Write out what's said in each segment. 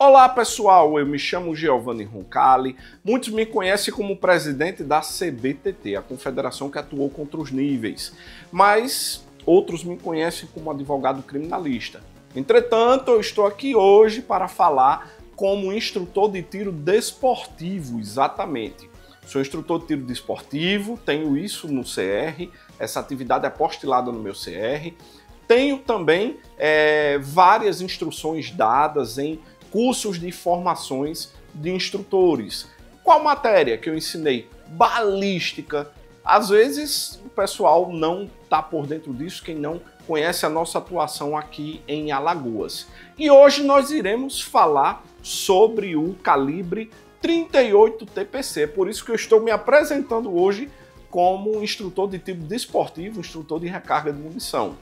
Olá pessoal, eu me chamo Giovanni Roncalli, muitos me conhecem como presidente da CBTT, a confederação que atuou contra os níveis, mas outros me conhecem como advogado criminalista. Entretanto, eu estou aqui hoje para falar como instrutor de tiro desportivo, exatamente. Sou instrutor de tiro desportivo, tenho isso no CR, essa atividade é apostilada no meu CR. Tenho também várias instruções dadas em cursos de formações de instrutores. Qual matéria que eu ensinei? Balística. Às vezes o pessoal não está por dentro disso, quem não conhece a nossa atuação aqui em Alagoas. E hoje nós iremos falar sobre o calibre 38 TPC, por isso que eu estou me apresentando hoje como instrutor de tiro desportivo, instrutor de recarga de munição.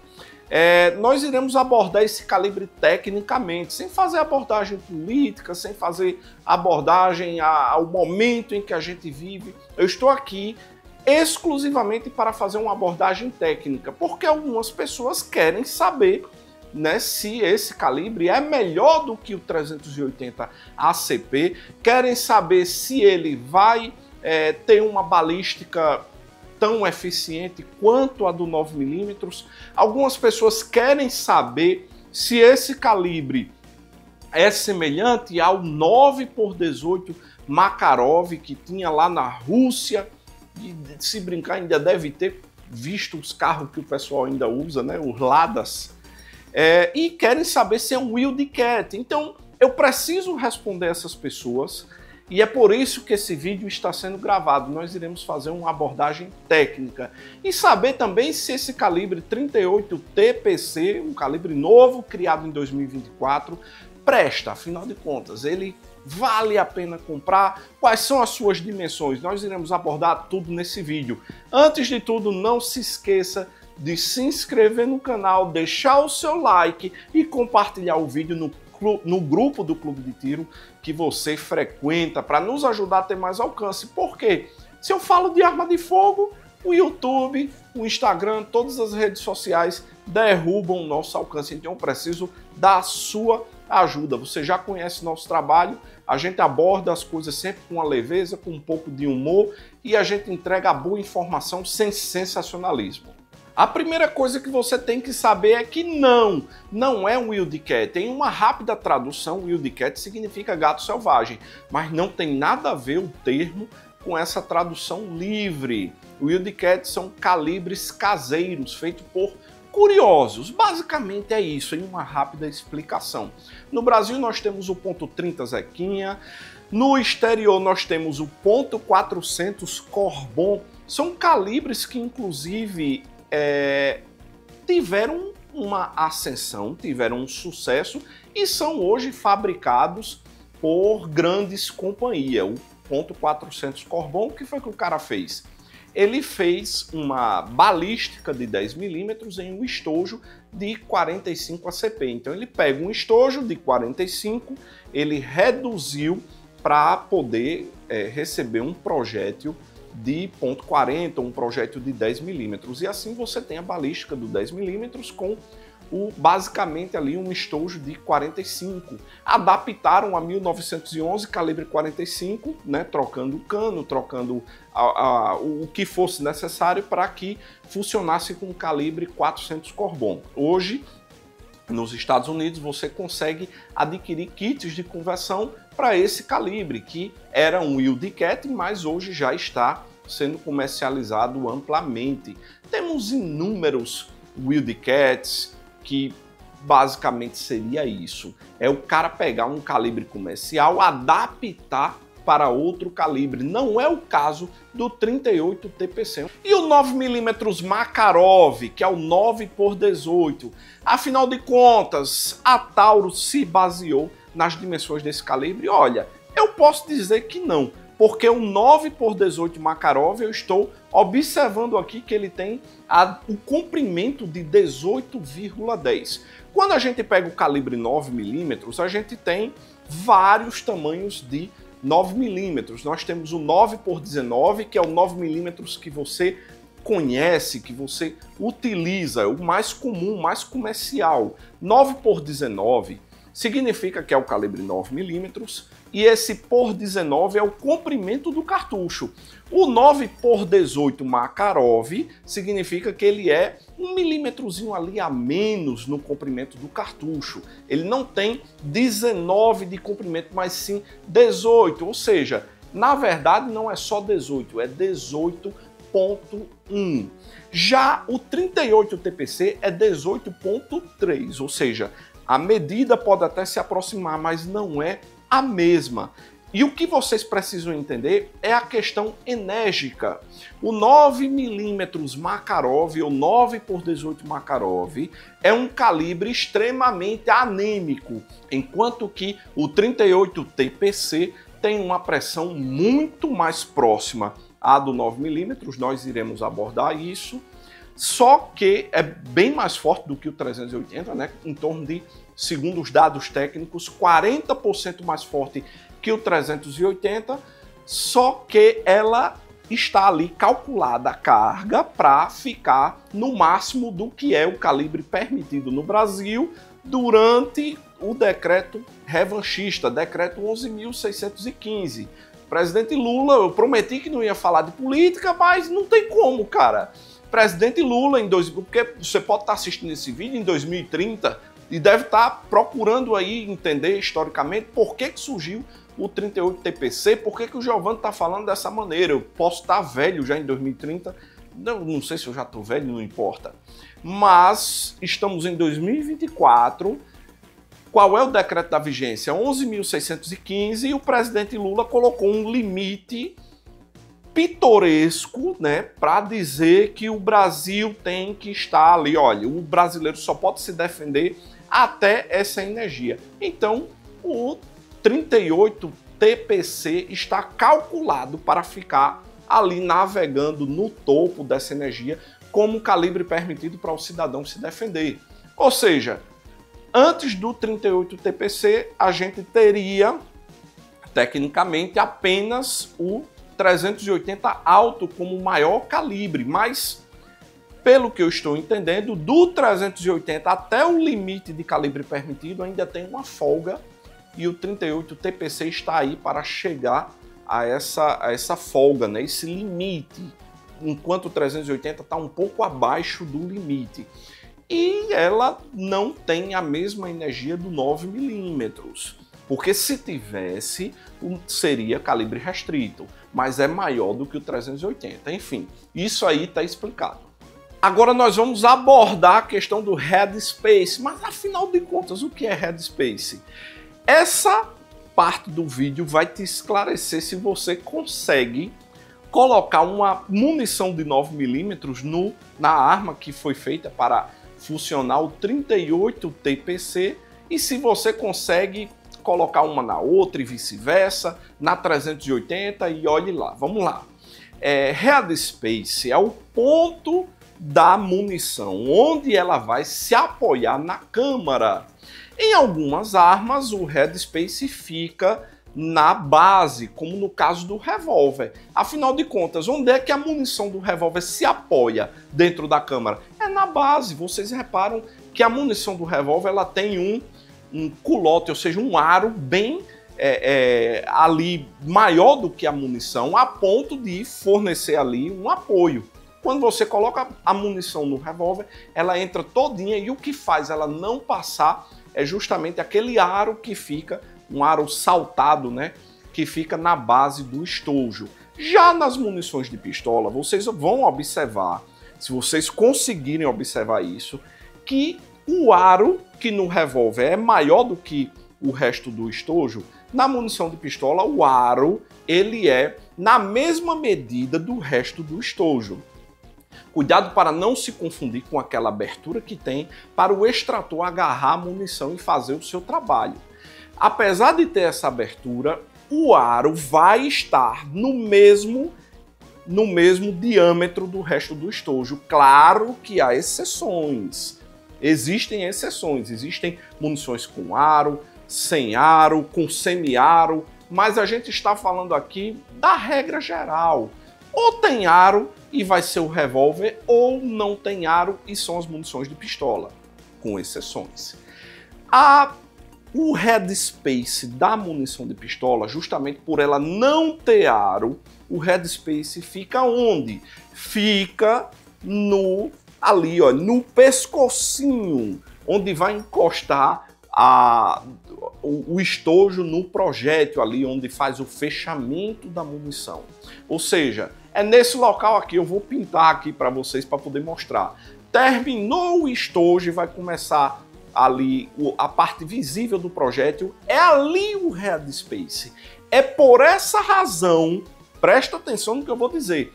Nós iremos abordar esse calibre tecnicamente, sem fazer abordagem política, sem fazer abordagem ao momento em que a gente vive. Eu estou aqui exclusivamente para fazer uma abordagem técnica, porque algumas pessoas querem saber, né, se esse calibre é melhor do que o 380 ACP, querem saber se ele vai ter uma balística tão eficiente quanto a do 9mm. Algumas pessoas querem saber se esse calibre é semelhante ao 9x18 Makarov que tinha lá na Rússia, e se brincar ainda deve ter visto os carros que o pessoal ainda usa, né, os Ladas, e querem saber se é um Wildcat. Então eu preciso responder essas pessoas. E é por isso que esse vídeo está sendo gravado. Nós iremos fazer uma abordagem técnica e saber também se esse calibre 38 TPC, um calibre novo criado em 2024, presta, afinal de contas, ele vale a pena comprar? Quais são as suas dimensões? Nós iremos abordar tudo nesse vídeo. Antes de tudo, não se esqueça de se inscrever no canal, deixar o seu like e compartilhar o vídeo no grupo do Clube de Tiro que você frequenta, para nos ajudar a ter mais alcance. Porque se eu falo de arma de fogo, o YouTube, o Instagram, todas as redes sociais derrubam o nosso alcance. Então eu preciso da sua ajuda. Você já conhece nosso trabalho, a gente aborda as coisas sempre com uma leveza, com um pouco de humor, e a gente entrega a boa informação sem sensacionalismo. A primeira coisa que você tem que saber é que não é um Wildcat. Tem uma rápida tradução, Wildcat significa gato selvagem, mas não tem nada a ver o termo com essa tradução livre. Wildcat são calibres caseiros, feitos por curiosos. Basicamente é isso, em uma rápida explicação. No Brasil nós temos o .30 Zequinha, no exterior nós temos o .400 Corbon. São calibres que inclusive tiveram uma ascensão, tiveram um sucesso e são hoje fabricados por grandes companhias. O .400 Corbon, o que foi que o cara fez? Ele fez uma balística de 10mm em um estojo de 45 ACP. Então ele pega um estojo de 45, ele reduziu para poder receber um projétil de .40, um projétil de 10mm, e assim você tem a balística do 10mm com basicamente ali um estojo de 45. Adaptaram a 1911 calibre 45, né, trocando o cano, trocando o que fosse necessário para que funcionasse com o calibre 400 Corbon. Hoje, nos Estados Unidos, você consegue adquirir kits de conversão para esse calibre, que era um Wildcat, mas hoje já está sendo comercializado amplamente. Temos inúmeros Wildcats, que basicamente seria isso. É o cara pegar um calibre comercial, adaptar para outro calibre. Não é o caso do 38 TPC. E o 9mm Makarov, que é o 9x18. Afinal de contas, a Taurus se baseou nas dimensões desse calibre? Olha, eu posso dizer que não, porque o 9x18 Makarov eu estou observando aqui que ele tem o comprimento de 18,10. Quando a gente pega o calibre 9mm, a gente tem vários tamanhos de 9mm. Nós temos o 9x19, que é o 9mm que você conhece, que você utiliza, o mais comum, mais comercial. 9x19 significa que é o calibre 9mm, e esse por 19 é o comprimento do cartucho. O 9 por 18 Makarov significa que ele é um milímetrozinho ali a menos no comprimento do cartucho. Ele não tem 19 de comprimento, mas sim 18, ou seja, na verdade não é só 18, é 18.1. Já o 38 TPC é 18.3, ou seja, a medida pode até se aproximar, mas não é a mesma. E o que vocês precisam entender é a questão enérgica. O 9mm Makarov, ou 9 por 18 Makarov, é um calibre extremamente anêmico, enquanto que o 38 TPC tem uma pressão muito mais próxima à do 9mm, nós iremos abordar isso, só que é bem mais forte do que o 380, né? Em torno de, segundo os dados técnicos, 40% mais forte que o 380, só que ela está ali calculada a carga para ficar no máximo do que é o calibre permitido no Brasil durante o decreto revanchista, decreto 11.615. Presidente Lula, eu prometi que não ia falar de política, mas não tem como, cara. Presidente Lula, porque você pode estar assistindo esse vídeo em 2030 e deve estar procurando aí entender historicamente por que surgiu o 38 TPC, por que o Giovanni está falando dessa maneira. Eu posso estar velho já em 2030, não sei se eu já estou velho, não importa. Mas estamos em 2024, qual é o decreto da vigência? 11.615 e o presidente Lula colocou um limite pitoresco, né, para dizer que o Brasil tem que estar ali, olha, o brasileiro só pode se defender até essa energia. Então, o 38 TPC está calculado para ficar ali navegando no topo dessa energia como calibre permitido para o cidadão se defender. Ou seja, antes do 38 TPC, a gente teria, tecnicamente, apenas o 380 alto como maior calibre, mas pelo que eu estou entendendo, do 380 até o limite de calibre permitido ainda tem uma folga e o 38 TPC está aí para chegar a essa folga, né? Esse limite, enquanto o 380 está um pouco abaixo do limite. E ela não tem a mesma energia do 9mm. Porque se tivesse, seria calibre restrito, mas é maior do que o 380. Enfim, isso aí está explicado. Agora nós vamos abordar a questão do headspace, mas afinal de contas, o que é headspace? Essa parte do vídeo vai te esclarecer se você consegue colocar uma munição de 9mm na arma que foi feita para funcionar o 38 TPC e se você consegue colocar uma na outra e vice-versa, na 380 e olhe lá. Vamos lá. Headspace é o ponto da munição, onde ela vai se apoiar na câmara. Em algumas armas, o headspace fica na base, como no caso do revólver. Afinal de contas, onde é que a munição do revólver se apoia dentro da câmara? É na base. Vocês reparam que a munição do revólver ela tem um culote, ou seja, um aro bem ali maior do que a munição, a ponto de fornecer ali um apoio. Quando você coloca a munição no revólver, ela entra todinha e o que faz ela não passar é justamente aquele aro que fica, um aro saltado, né, que fica na base do estojo. Já nas munições de pistola, vocês vão observar, se vocês conseguirem observar isso, que o aro, que no revólver é maior do que o resto do estojo, na munição de pistola, o aro ele é na mesma medida do resto do estojo. Cuidado para não se confundir com aquela abertura que tem para o extrator agarrar a munição e fazer o seu trabalho. Apesar de ter essa abertura, o aro vai estar no mesmo diâmetro do resto do estojo. Claro que há exceções. Existem exceções. Existem munições com aro, sem aro, com semi-aro, mas a gente está falando aqui da regra geral. Ou tem aro e vai ser o revólver, ou não tem aro e são as munições de pistola, com exceções. A O headspace da munição de pistola, justamente por ela não ter aro, o headspace fica onde? Fica ali, ó, no pescocinho, onde vai encostar o estojo no projétil ali, onde faz o fechamento da munição. Ou seja, é nesse local aqui, eu vou pintar aqui para vocês para poder mostrar. Terminou o estojo e vai começar ali a parte visível do projétil, é ali o headspace. É por essa razão, presta atenção no que eu vou dizer,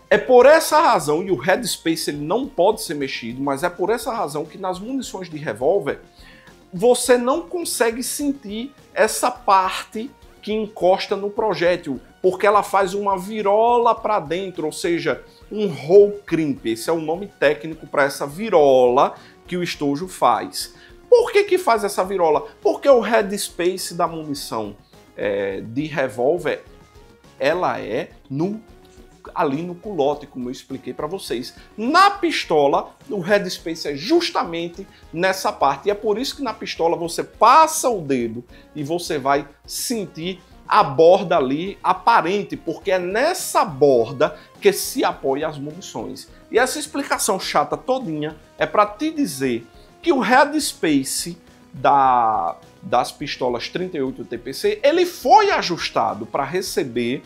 é por essa razão, e o headspace ele não pode ser mexido, mas é por essa razão que nas munições de revólver você não consegue sentir essa parte que encosta no projétil, porque ela faz uma virola para dentro, ou seja, um hole crimp. Esse é o nome técnico para essa virola que o estojo faz. Por que faz essa virola? Porque o headspace da munição de revólver, ela é ali no culote, como eu expliquei para vocês. Na pistola, o headspace é justamente nessa parte. E é por isso que na pistola você passa o dedo e você vai sentir a borda ali aparente, porque é nessa borda que se apoia as munições. E essa explicação chata todinha é para te dizer que o headspace das pistolas 38 TPC, ele foi ajustado para receber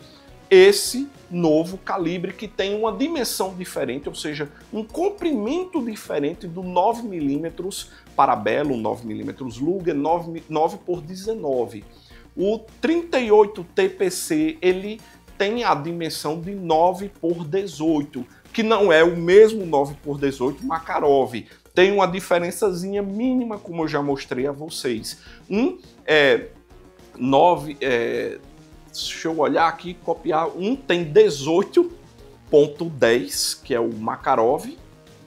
esse novo calibre que tem uma dimensão diferente, ou seja, um comprimento diferente do 9mm Parabellum, 9mm Luger, 9x19. O 38 TPC, ele tem a dimensão de 9x18, que não é o mesmo 9x18 Makarov. Tem uma diferençazinha mínima, como eu já mostrei a vocês. Deixa eu olhar aqui, copiar. Um tem 18.10, que é o Makarov,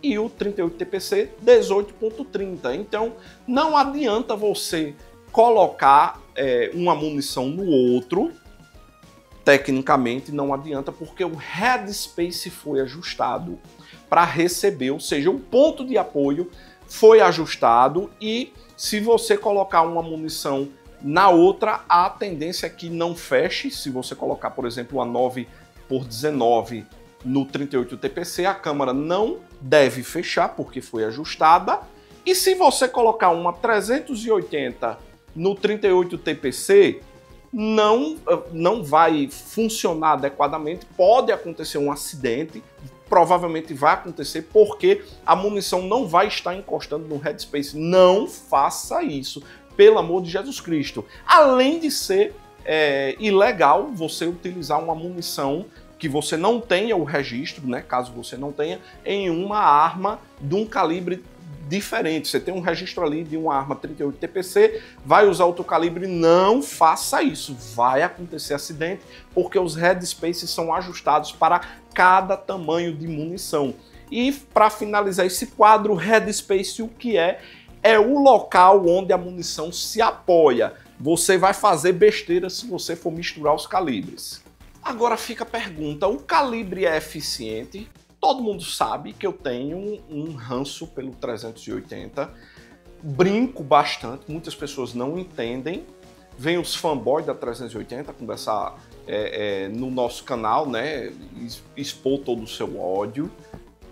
e o 38 TPC 18.30. Então, não adianta você colocar uma munição no outro, tecnicamente não adianta, porque o headspace foi ajustado para receber, ou seja, o ponto de apoio foi ajustado, e se você colocar uma munição na outra, a tendência é que não feche. Se você colocar, por exemplo, uma 9x19 no 38 TPC, a câmara não deve fechar porque foi ajustada. E se você colocar uma 380 no 38 TPC, não vai funcionar adequadamente. Pode acontecer um acidente, provavelmente vai acontecer, porque a munição não vai estar encostando no headspace. Não faça isso, pelo amor de Jesus Cristo. Além de ser ilegal você utilizar uma munição que você não tenha o registro, né, caso você não tenha, em uma arma de um calibre diferente. Você tem um registro ali de uma arma 38 TPC, vai usar outro calibre, não faça isso. Vai acontecer acidente, porque os headspaces são ajustados para cada tamanho de munição. E para finalizar esse quadro, headspace, o que é o local onde a munição se apoia. Você vai fazer besteira se você for misturar os calibres. Agora fica a pergunta, o calibre é eficiente? Todo mundo sabe que eu tenho um ranço pelo 380, brinco bastante, muitas pessoas não entendem. Vem os fanboys da 380 conversar no nosso canal, né, expor todo o seu ódio.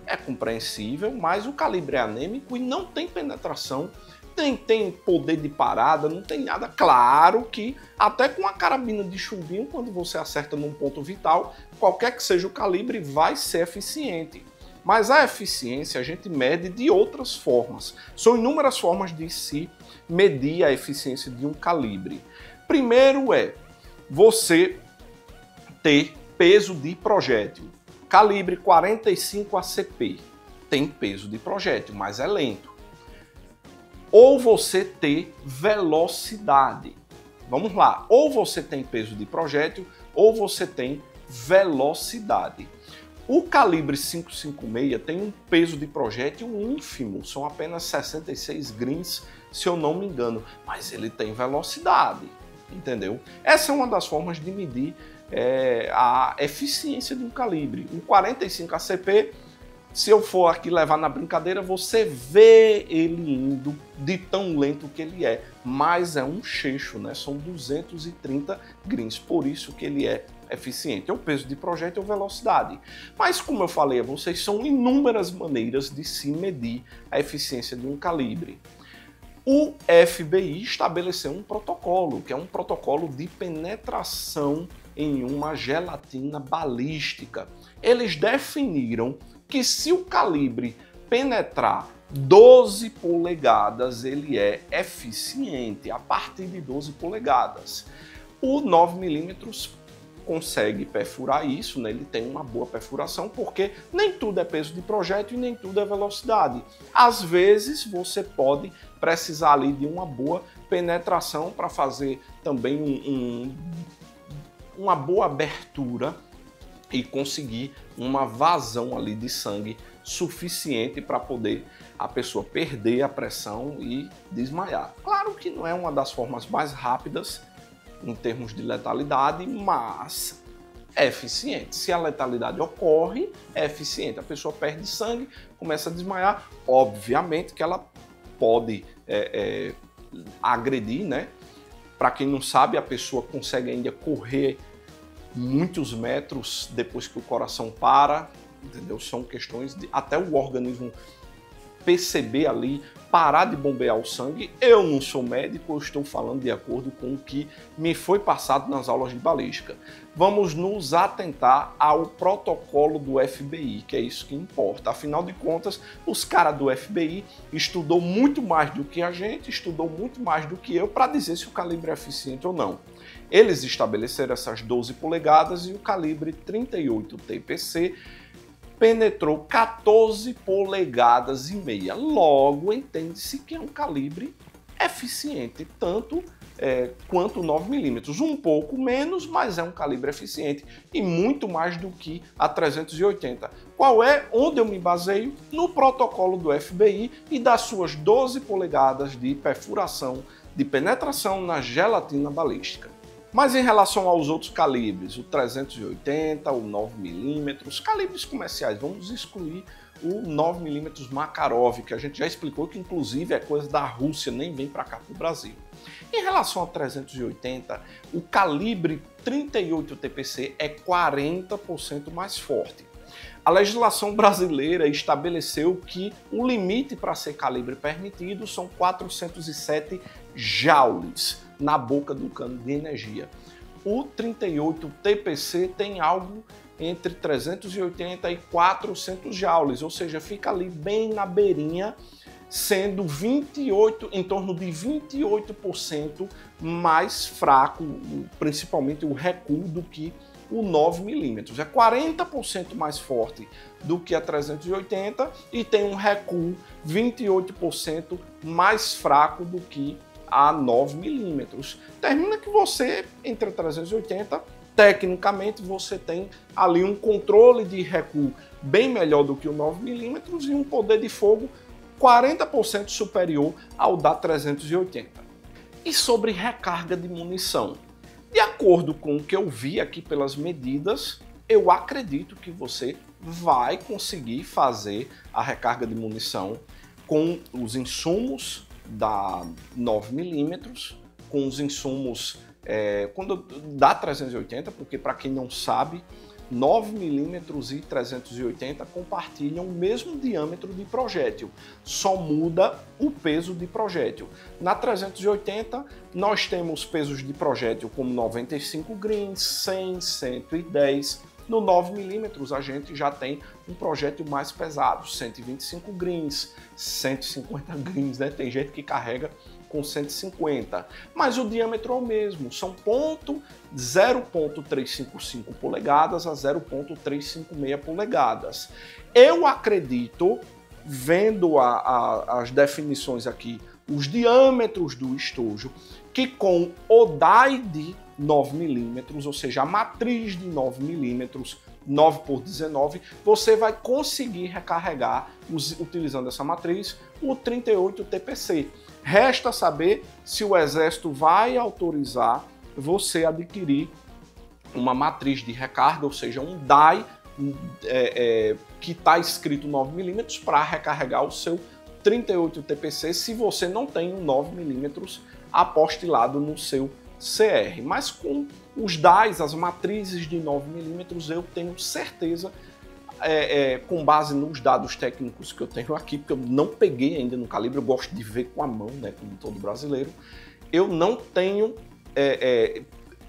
É compreensível, mas o calibre é anêmico e não tem penetração, nem tem poder de parada, não tem nada. Claro que até com a carabina de chumbinho, quando você acerta num ponto vital, qualquer que seja o calibre, vai ser eficiente. Mas a eficiência a gente mede de outras formas. São inúmeras formas de se medir a eficiência de um calibre. Primeiro é você ter peso de projétil. Calibre 45 ACP tem peso de projétil, mas é lento. Ou você ter velocidade. Vamos lá, ou você tem peso de projétil, ou você tem velocidade. O calibre 5.56 tem um peso de projétil ínfimo, são apenas 66 grains, se eu não me engano, mas ele tem velocidade, entendeu? Essa é uma das formas de medir a eficiência de um calibre. O 45 ACP se eu for aqui levar na brincadeira, você vê ele indo de tão lento que ele é, mas é um cheixo, né? São 230 grains, por isso que ele é eficiente. É o peso de projétil ou velocidade. Mas como eu falei a vocês, são inúmeras maneiras de se medir a eficiência de um calibre. O FBI estabeleceu um protocolo, que é um protocolo de penetração em uma gelatina balística. Eles definiram que se o calibre penetrar 12 polegadas, ele é eficiente, a partir de 12 polegadas. O 9mm consegue perfurar isso, né? Ele tem uma boa perfuração, porque nem tudo é peso de projétil e nem tudo é velocidade. Às vezes você pode precisar ali de uma boa penetração para fazer também uma boa abertura e conseguir uma vazão ali de sangue suficiente para poder a pessoa perder a pressão e desmaiar. Claro que não é uma das formas mais rápidas em termos de letalidade, mas é eficiente. Se a letalidade ocorre, é eficiente. A pessoa perde sangue, começa a desmaiar. Obviamente que ela pode agredir, né? Para quem não sabe, a pessoa consegue ainda correr muitos metros depois que o coração para, entendeu? São questões de até o organismo perceber ali, parar de bombear o sangue. Eu não sou médico, eu estou falando de acordo com o que me foi passado nas aulas de balística. Vamos nos atentar ao protocolo do FBI, que é isso que importa. Afinal de contas, os caras do FBI estudou muito mais do que a gente, estudou muito mais do que eu para dizer se o calibre é eficiente ou não. Eles estabeleceram essas 12 polegadas e o calibre 38 TPC penetrou 14 polegadas e meia. Logo, entende-se que é um calibre eficiente, tanto quanto 9mm. Um pouco menos, mas é um calibre eficiente e muito mais do que a 380. Qual é? Onde eu me baseio? No protocolo do FBI e das suas 12 polegadas de perfuração, de penetração na gelatina balística. Mas em relação aos outros calibres, o 380, o 9mm, os calibres comerciais, vamos excluir o 9mm Makarov, que a gente já explicou que inclusive é coisa da Rússia, nem vem para cá para o Brasil. Em relação ao 380, o calibre 38 TPC é 40% mais forte. A legislação brasileira estabeleceu que o limite para ser calibre permitido são 407 joules na boca do cano de energia. O 38 TPC tem algo entre 380 e 400 joules, ou seja, fica ali bem na beirinha, sendo em torno de 28% mais fraco, principalmente o recuo, do que o 9mm. É 40% mais forte do que a 380 e tem um recuo 28% mais fraco do que a 9mm. Termina que você, entre a 380, tecnicamente você tem ali um controle de recuo bem melhor do que o 9mm e um poder de fogo 40% superior ao da 380. E sobre recarga de munição? De acordo com o que eu vi aqui pelas medidas, eu acredito que você vai conseguir fazer a recarga de munição com os insumos da 9mm, com os insumos da 380, porque para quem não sabe, 9mm e 380 compartilham o mesmo diâmetro de projétil, só muda o peso de projétil. Na 380 nós temos pesos de projétil como 95 grains, 100, 110. No 9mm a gente já tem um projétil mais pesado, 125 grains, 150 grains, né? Tem gente que carrega com 150, mas o diâmetro é o mesmo, são 0,355 polegadas a 0,356 polegadas. Eu acredito, vendo as definições aqui, os diâmetros do estojo, que com o DAI de 9mm, ou seja, a matriz de 9mm, 9x19, você vai conseguir recarregar, utilizando essa matriz, o 38 TPC. Resta saber se o Exército vai autorizar você adquirir uma matriz de recarga, ou seja, um DAI que está escrito 9mm para recarregar o seu 38 TPC se você não tem um 9mm apostilado no seu CR. Mas com os DAIs, as matrizes de 9mm, eu tenho certeza, com base nos dados técnicos que eu tenho aqui, porque eu não peguei ainda no calibre, eu gosto de ver com a mão, né, como todo brasileiro, eu não tenho,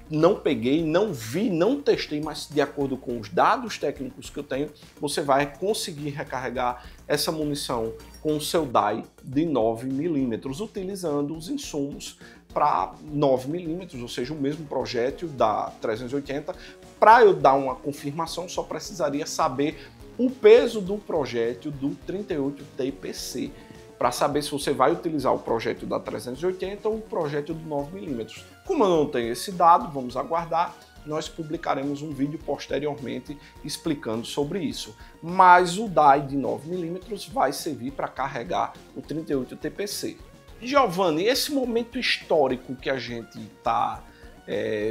não peguei, não vi, não testei, mas de acordo com os dados técnicos que eu tenho, você vai conseguir recarregar essa munição com o seu DAI de 9mm, utilizando os insumos para 9mm, ou seja, o mesmo projétil da 380. Para eu dar uma confirmação, só precisaria saber o peso do projétil do 38 TPC, para saber se você vai utilizar o projétil da 380 ou o projétil do 9mm. Como eu não tenho esse dado, vamos aguardar, nós publicaremos um vídeo posteriormente explicando sobre isso. Mas o DAI de 9mm vai servir para carregar o 38 TPC. Giovanni, esse momento histórico que a gente está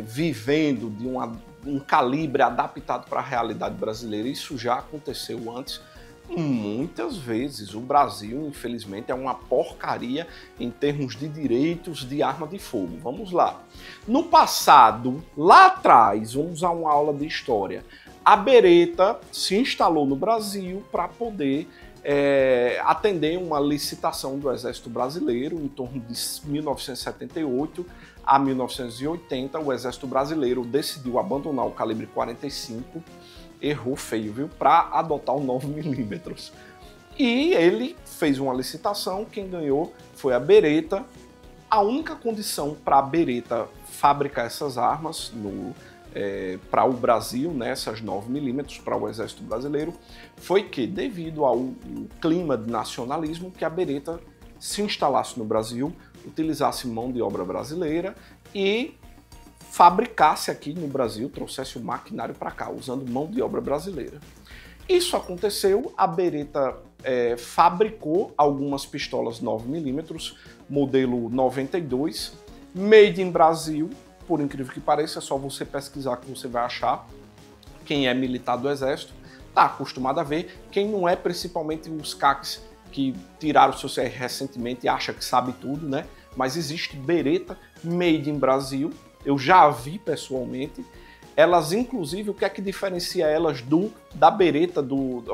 vivendo de um calibre adaptado para a realidade brasileira, isso já aconteceu antes muitas vezes. O Brasil, infelizmente, é uma porcaria em termos de direitos de arma de fogo. Vamos lá. No passado, lá atrás, vamos a uma aula de história, a Beretta se instalou no Brasil para poder atender uma licitação do Exército Brasileiro em torno de 1978 a 1980. O Exército Brasileiro decidiu abandonar o calibre 45, errou feio, viu, para adotar o 9mm. E ele fez uma licitação, quem ganhou foi a Beretta. A única condição para a Beretta fabricar essas armas para o Brasil, né, essas 9mm para o Exército Brasileiro, foi que, devido ao clima de nacionalismo, que a Beretta se instalasse no Brasil, utilizasse mão de obra brasileira e fabricasse aqui no Brasil, trouxesse o maquinário para cá, usando mão de obra brasileira. Isso aconteceu, a Beretta fabricou algumas pistolas 9mm, modelo 92, made in Brasil. Por incrível que pareça, é só você pesquisar que você vai achar. Quem é militar do Exército está acostumado a ver. Quem não é, principalmente os CACs que tiraram o seu CR recentemente e acha que sabe tudo, né? Mas existe Beretta made in Brasil. Eu já vi pessoalmente. Elas, inclusive, o que é que diferencia elas da Beretta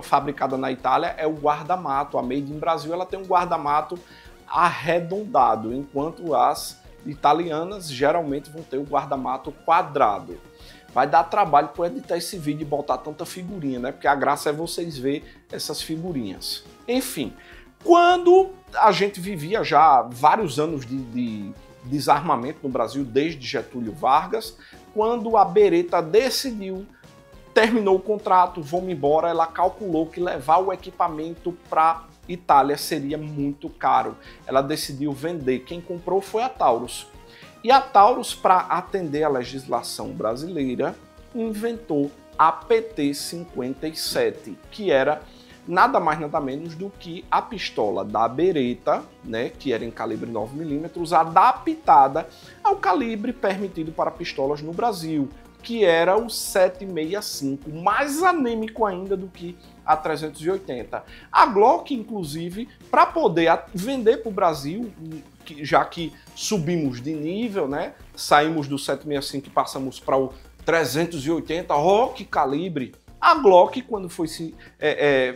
fabricada na Itália é o guarda-mato. A made in Brasil, ela tem um guarda-mato arredondado, enquanto as italianas geralmente vão ter o guarda-mato quadrado. Vai dar trabalho para editar esse vídeo e botar tanta figurinha, né? Porque a graça é vocês verem essas figurinhas. Enfim, quando a gente vivia já vários anos de desarmamento no Brasil, desde Getúlio Vargas, quando a Beretta decidiu, terminou o contrato, vamos embora, ela calculou que levar o equipamento para Itália seria muito caro. Ela decidiu vender. Quem comprou foi a Taurus. E a Taurus, para atender a legislação brasileira, inventou a PT-57, que era nada mais nada menos do que a pistola da Beretta, né, que era em calibre 9mm, adaptada ao calibre permitido para pistolas no Brasil, que era o 765, mais anêmico ainda do que a 380. A Glock, inclusive, para poder vender para o Brasil, já que subimos de nível, né, saímos do 765 e passamos para o 380, que calibre! A Glock, quando foi se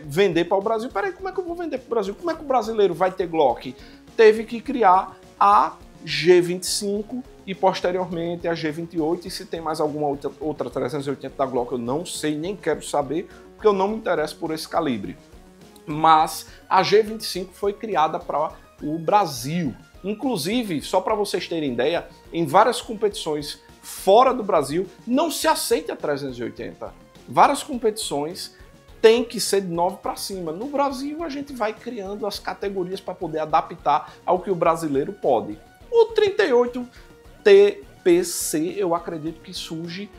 vender para o Brasil, peraí, como é que eu vou vender para o Brasil? Como é que o brasileiro vai ter Glock? Teve que criar a G25 e posteriormente a G28, e se tem mais alguma outra 380 da Glock eu não sei, nem quero saber, porque eu não me interesso por esse calibre. Mas a G25 foi criada para o Brasil. Inclusive, só para vocês terem ideia, em várias competições fora do Brasil não se aceita a 380. Várias competições tem que ser de 9 para cima. No Brasil a gente vai criando as categorias para poder adaptar ao que o brasileiro pode. O 38 TPC eu acredito que surge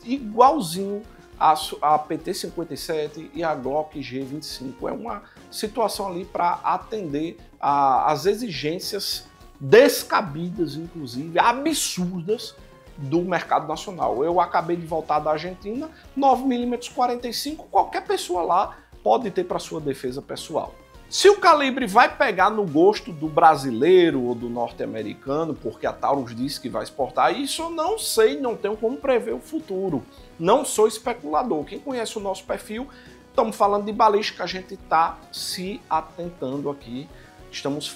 igualzinho a PT-57 e a Glock G25. É uma situação ali para atender às exigências descabidas, inclusive absurdas, do mercado nacional. Eu acabei de voltar da Argentina, 9mm 45, qualquer pessoa lá pode ter para sua defesa pessoal. Se o calibre vai pegar no gosto do brasileiro ou do norte-americano, porque a Taurus disse que vai exportar, isso eu não sei, não tenho como prever o futuro. Não sou especulador. Quem conhece o nosso perfil, estamos falando de balística, a gente está se atentando aqui, estamos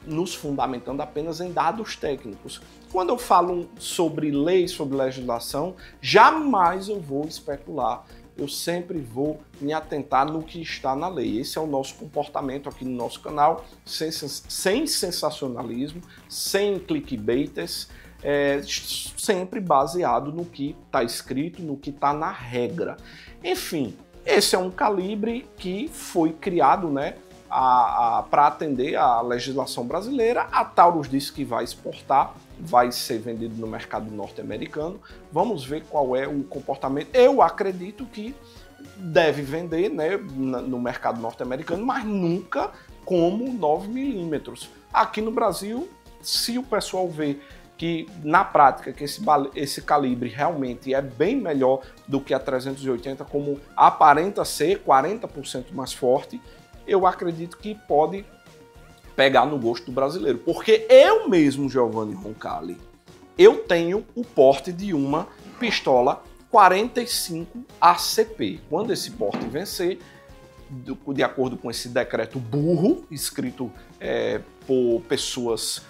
nos fundamentando apenas em dados técnicos. Quando eu falo sobre lei, sobre legislação, jamais eu vou especular. Eu sempre vou me atentar no que está na lei. Esse é o nosso comportamento aqui no nosso canal, sem sensacionalismo, sem clickbaiters, sempre baseado no que está escrito, no que está na regra. Enfim, esse é um calibre que foi criado, né, para atender à legislação brasileira. A Taurus disse que vai exportar, vai ser vendido no mercado norte-americano. Vamos ver qual é o comportamento. Eu acredito que deve vender, né, no mercado norte-americano, mas nunca como 9mm. Aqui no Brasil, se o pessoal vê que na prática que esse calibre realmente é bem melhor do que a 380, como aparenta ser 40% mais forte, eu acredito que pode pegar no gosto do brasileiro. Porque eu mesmo, Giovanni Roncalli, eu tenho o porte de uma pistola 45 ACP. Quando esse porte vencer, de acordo com esse decreto burro, escrito por pessoas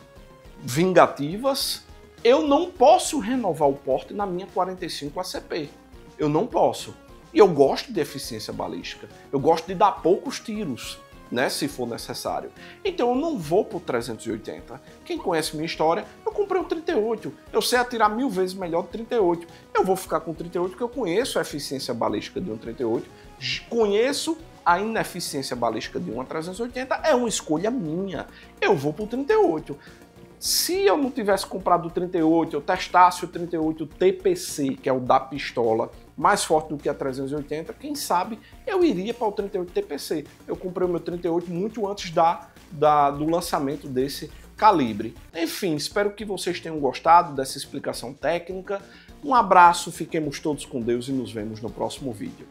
vingativas, eu não posso renovar o porte na minha 45 ACP. Eu não posso. E eu gosto de eficiência balística. Eu gosto de dar poucos tiros, né, se for necessário. Então eu não vou pro 380. Quem conhece minha história, eu comprei um 38. Eu sei atirar 1000 vezes melhor do 38. Eu vou ficar com o 38 porque eu conheço a eficiência balística de um 38, conheço a ineficiência balística de uma 380, é uma escolha minha. Eu vou pro 38. Se eu não tivesse comprado o 38, eu testasse o 38 TPC, que é o da pistola, mais forte do que a 380, quem sabe eu iria para o 38 TPC. Eu comprei o meu 38 muito antes do lançamento desse calibre. Enfim, espero que vocês tenham gostado dessa explicação técnica. Um abraço, fiquemos todos com Deus e nos vemos no próximo vídeo.